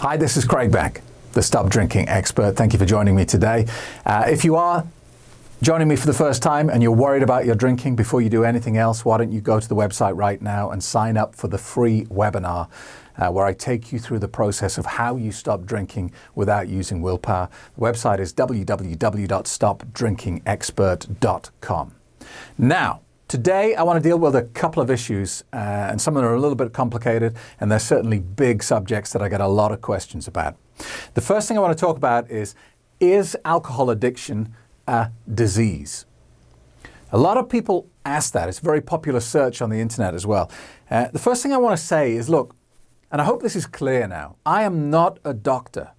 Hi, this is Craig Beck, the Stop Drinking expert. Thank you for joining me today. If you are joining me for the first time and you're worried about your drinking before you do anything else, why don't you go to the website right now and sign up for the free webinar where I take you through the process of how you stop drinking without using willpower. The website is www.stopdrinkingexpert.com. Now, today I want to deal with a couple of issues, and some of them are a little bit complicated, and they're certainly big subjects that I get a lot of questions about. The first thing I want to talk about is alcohol addiction a disease? A lot of people ask that. It's a very popular search on the internet as well. The first thing I want to say is, look, and I hope this is clear now, I am not a doctor,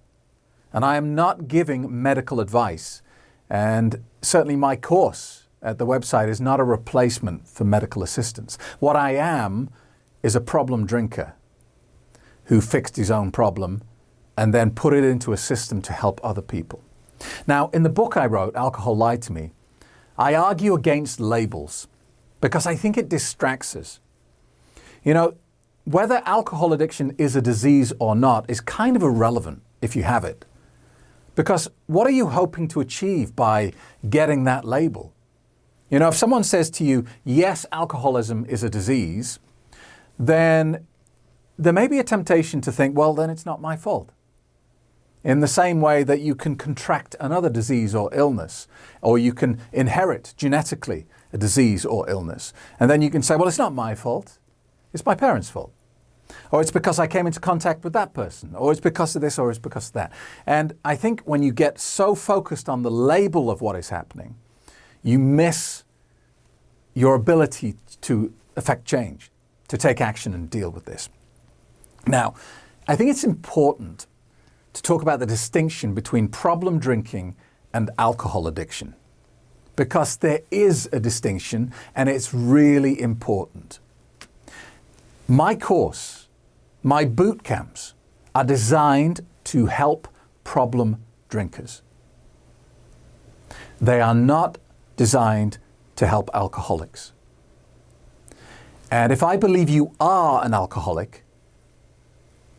and I am not giving medical advice, and certainly my course at the website is not a replacement for medical assistance. What I am is a problem drinker who fixed his own problem and then put it into a system to help other people. Now, in the book I wrote, Alcohol Lied to Me, I argue against labels because I think it distracts us. You know, whether alcohol addiction is a disease or not is kind of irrelevant if you have it. Because what are you hoping to achieve by getting that label? You know, if someone says to you, yes, alcoholism is a disease, then there may be a temptation to think, well, then it's not my fault. In the same way that you can contract another disease or illness, or you can inherit genetically a disease or illness. And then you can say, well, it's not my fault. It's my parents' fault. Or it's because I came into contact with that person. Or it's because of this, or it's because of that. And I think when you get so focused on the label of what is happening, you miss your ability to affect change, to take action and deal with this. Now, I think it's important to talk about the distinction between problem drinking and alcohol addiction, because there is a distinction and it's really important. My course, my boot camps are designed to help problem drinkers. They are not designed to help alcoholics. And if I believe you are an alcoholic,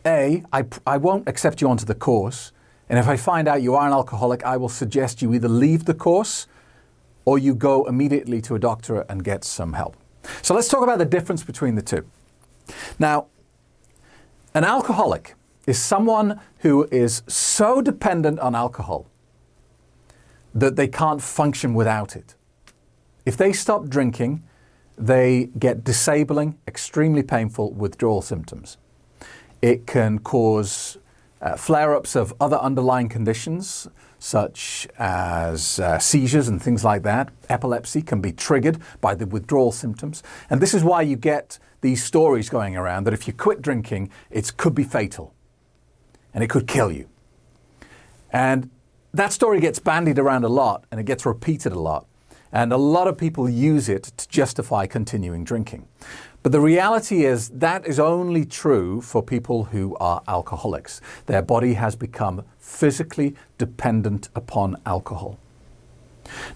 I won't accept you onto the course, and if I find out you are an alcoholic, I will suggest you either leave the course or you go immediately to a doctor and get some help. So let's talk about the difference between the two. Now, an alcoholic is someone who is so dependent on alcohol that they can't function without it. If they stop drinking, they get disabling, extremely painful withdrawal symptoms. It can cause flare-ups of other underlying conditions, such as seizures and things like that. Epilepsy can be triggered by the withdrawal symptoms. And this is why you get these stories going around that if you quit drinking, it could be fatal and it could kill you. And that story gets bandied around a lot and it gets repeated a lot. And a lot of people use it to justify continuing drinking. But the reality is that is only true for people who are alcoholics. Their body has become physically dependent upon alcohol.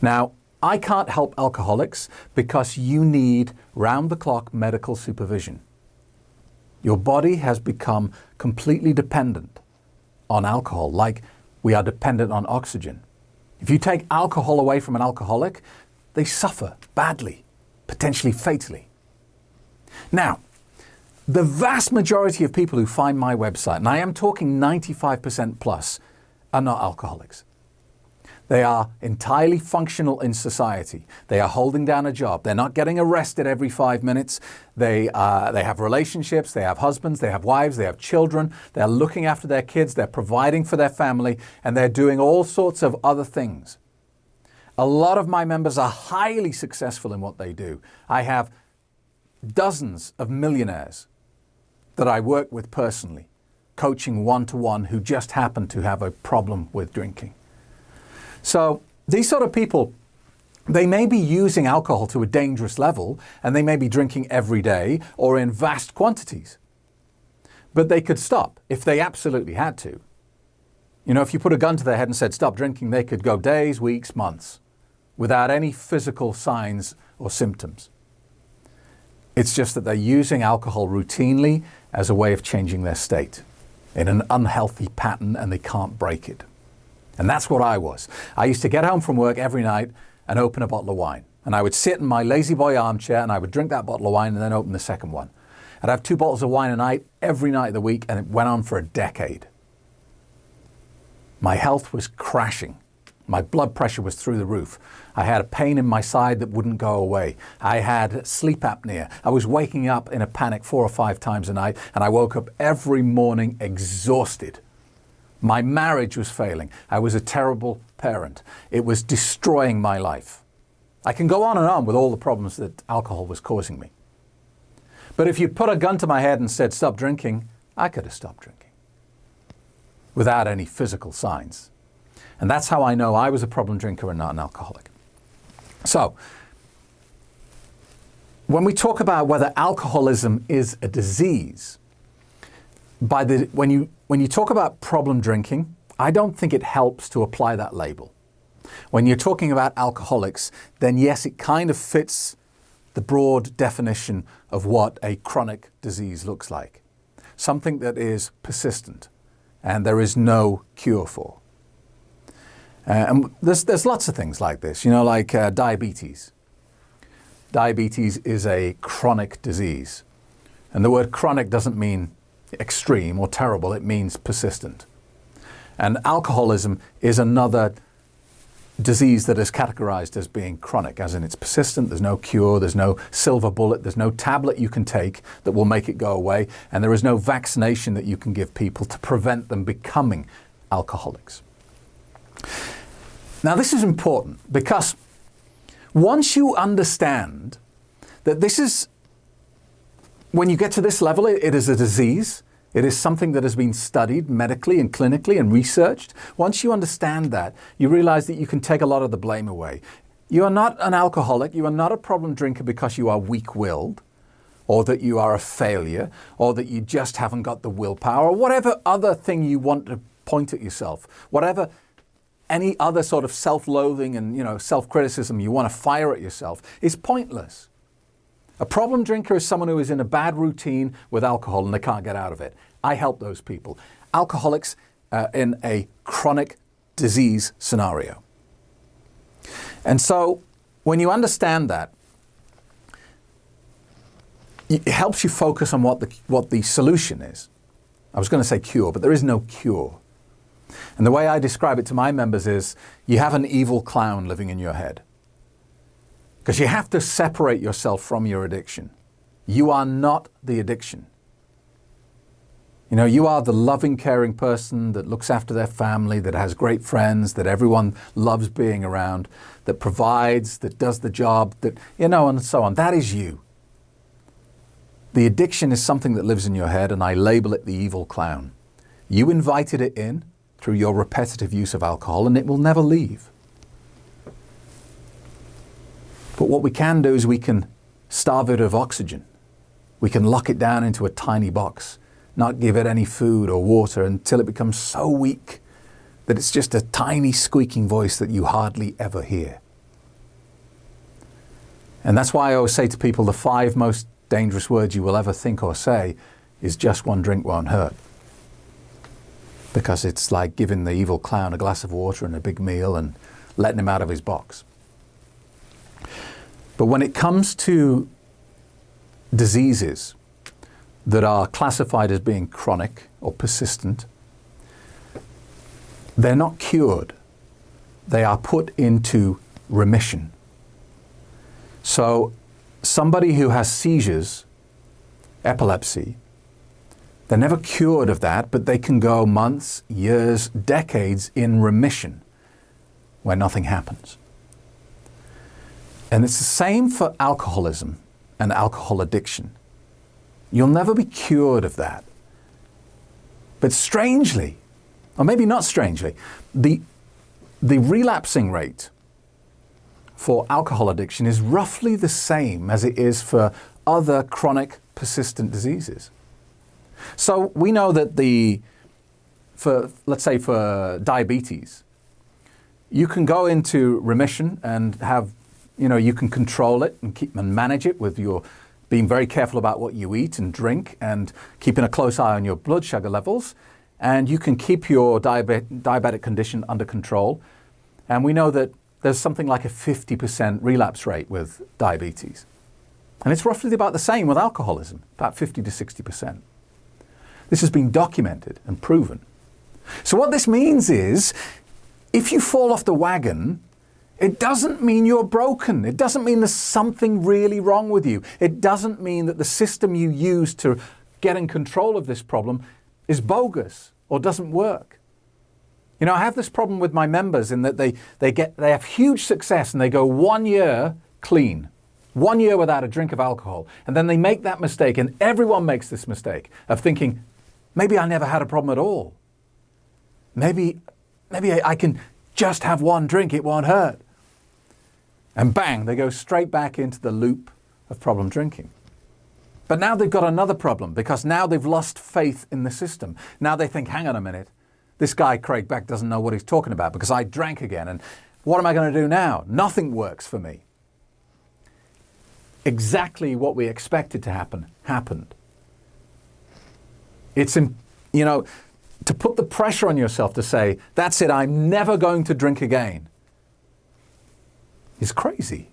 Now, I can't help alcoholics because you need round-the-clock medical supervision. Your body has become completely dependent on alcohol, like we are dependent on oxygen. If you take alcohol away from an alcoholic, they suffer badly, potentially fatally. Now, the vast majority of people who find my website, and I am talking 95% plus, are not alcoholics. They are entirely functional in society. They are holding down a job. They're not getting arrested every 5 minutes. They have relationships. They have husbands. They have wives. They have children. They're looking after their kids. They're providing for their family. And they're doing all sorts of other things. A lot of my members are highly successful in what they do. I have dozens of millionaires that I work with personally, coaching one-to-one, who just happen to have a problem with drinking. So these sort of people, they may be using alcohol to a dangerous level, and they may be drinking every day or in vast quantities. But they could stop if they absolutely had to. You know, if you put a gun to their head and said, stop drinking, they could go days, weeks, months without any physical signs or symptoms. It's just that they're using alcohol routinely as a way of changing their state. in an unhealthy pattern and they can't break it. And that's what I was. I used to get home from work every night and open a bottle of wine. And I would sit in my lazy boy armchair and I would drink that bottle of wine and then open the second one. I'd have 2 bottles of wine a night every night of the week, and it went on for a decade. My health was crashing. My blood pressure was through the roof. I had a pain in my side that wouldn't go away. I had sleep apnea. I was waking up in a panic 4 or 5 times a night, and I woke up every morning exhausted. My marriage was failing. I was a terrible parent. It was destroying my life. I can go on with all the problems that alcohol was causing me. But if you put a gun to my head and said, stop drinking, I could have stopped drinking without any physical signs. And that's how I know I was a problem drinker and not an alcoholic. So, when we talk about whether alcoholism is a disease, when you talk about problem drinking, I don't think it helps to apply that label. When you're talking about alcoholics, then yes, it kind of fits the broad definition of what a chronic disease looks like. Something that is persistent and there is no cure for. And there's lots of things like this, like diabetes. Diabetes is a chronic disease. And the word chronic doesn't mean extreme or terrible, it means persistent. And alcoholism is another disease that is categorized as being chronic, as in it's persistent, there's no cure, there's no silver bullet, there's no tablet you can take that will make it go away, and there is no vaccination that you can give people to prevent them becoming alcoholics. Now this is important because once you understand that this is, when you get to this level, it is a disease. It is something that has been studied medically and clinically and researched. Once you understand that, you realize that you can take a lot of the blame away. You are not an alcoholic. You are not a problem drinker because you are weak-willed, or that you are a failure, or that you just haven't got the willpower, or whatever other thing you want to point at yourself. Whatever any other sort of self-loathing and self-criticism you want to fire at yourself is pointless. A problem drinker is someone who is in a bad routine with alcohol and they can't get out of it. I help those people. Alcoholics in a chronic disease scenario. And so when you understand that, it helps you focus on what the solution is. I was going to say cure, but there is no cure. And the way I describe it to my members is you have an evil clown living in your head. Because you have to separate yourself from your addiction. You are not the addiction. You are the loving, caring person that looks after their family, that has great friends, that everyone loves being around, that provides, that does the job, and so on. That is you. The addiction is something that lives in your head, and I label it the evil clown. You invited it in through your repetitive use of alcohol, and it will never leave. But what we can do is we can starve it of oxygen. We can lock it down into a tiny box, not give it any food or water until it becomes so weak that it's just a tiny squeaking voice that you hardly ever hear. And that's why I always say to people, the 5 most dangerous words you will ever think or say is just one drink won't hurt. Because it's like giving the evil clown a glass of water and a big meal and letting him out of his box. But when it comes to diseases that are classified as being chronic or persistent, they're not cured. They are put into remission. So somebody who has seizures, epilepsy, they're never cured of that, but they can go months, years, decades in remission where nothing happens. And it's the same for alcoholism and alcohol addiction. You'll never be cured of that. But strangely, or maybe not strangely, the relapsing rate for alcohol addiction is roughly the same as it is for other chronic persistent diseases. So we know that let's say for diabetes, you can go into remission and have, you can control it and manage it with your being very careful about what you eat and drink and keeping a close eye on your blood sugar levels. and you can keep your diabetic condition under control. And we know that there's something like a 50% relapse rate with diabetes. And it's roughly about the same with alcoholism, about 50 to 60%. This has been documented and proven. So what this means is, if you fall off the wagon, it doesn't mean you're broken. It doesn't mean there's something really wrong with you. It doesn't mean that the system you use to get in control of this problem is bogus or doesn't work. You know, I have this problem with my members in that they have huge success and they go 1 year clean, 1 year without a drink of alcohol. And then they make that mistake, and everyone makes this mistake of thinking, maybe I never had a problem at all. Maybe I can just have one drink, it won't hurt. And bang, they go straight back into the loop of problem drinking. But now they've got another problem, because now they've lost faith in the system. Now they think, hang on a minute, this guy Craig Beck doesn't know what he's talking about because I drank again, and what am I going to do now? Nothing works for me. Exactly what we expected to happen happened. It's, to put the pressure on yourself to say, that's it, I'm never going to drink again, is crazy.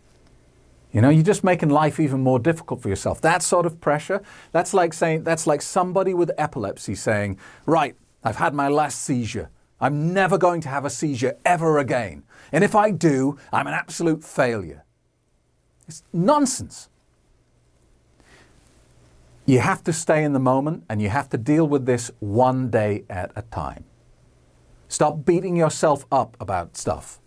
You're just making life even more difficult for yourself. That sort of pressure, that's like somebody with epilepsy saying, right, I've had my last seizure. I'm never going to have a seizure ever again. And if I do, I'm an absolute failure. It's nonsense. You have to stay in the moment, and you have to deal with this one day at a time. Stop beating yourself up about stuff.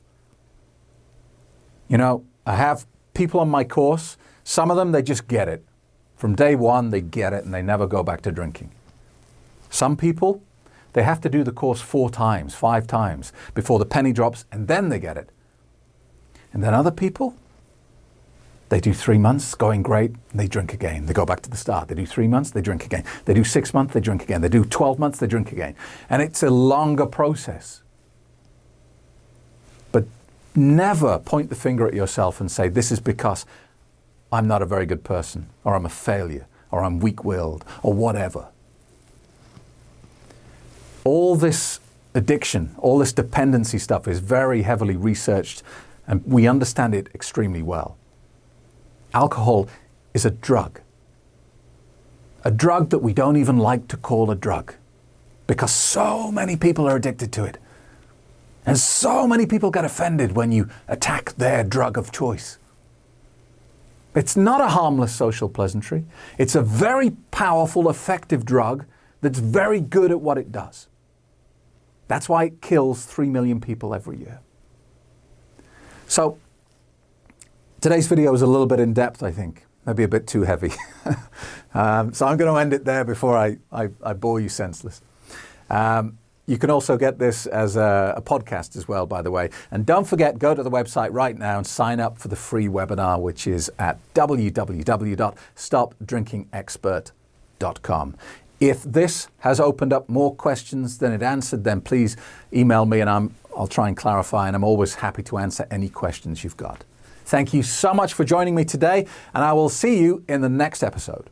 I have people on my course, some of them, they just get it. From day one, they get it and they never go back to drinking. Some people, they have to do the course 4 times, 5 times before the penny drops, and then they get it. And then other people, they do 3 months, going great, and they drink again. They go back to the start. They do 3 months, they drink again. They do 6 months, they drink again. They do 12 months, they drink again. And it's a longer process. But never point the finger at yourself and say, this is because I'm not a very good person, or I'm a failure, or I'm weak-willed, or whatever. All this addiction, all this dependency stuff is very heavily researched, and we understand it extremely well. Alcohol is a drug that we don't even like to call a drug, because so many people are addicted to it. And so many people get offended when you attack their drug of choice. It's not a harmless social pleasantry. It's a very powerful, effective drug that's very good at what it does. That's why it kills 3 million people every year. So, today's video is a little bit in depth, I think. Maybe a bit too heavy. So I'm going to end it there before I bore you senseless. You can also get this as a podcast as well, by the way. And don't forget, go to the website right now and sign up for the free webinar, which is at www.stopdrinkingexpert.com. If this has opened up more questions than it answered, then please email me and I'll try and clarify, and I'm always happy to answer any questions you've got. Thank you so much for joining me today, and I will see you in the next episode.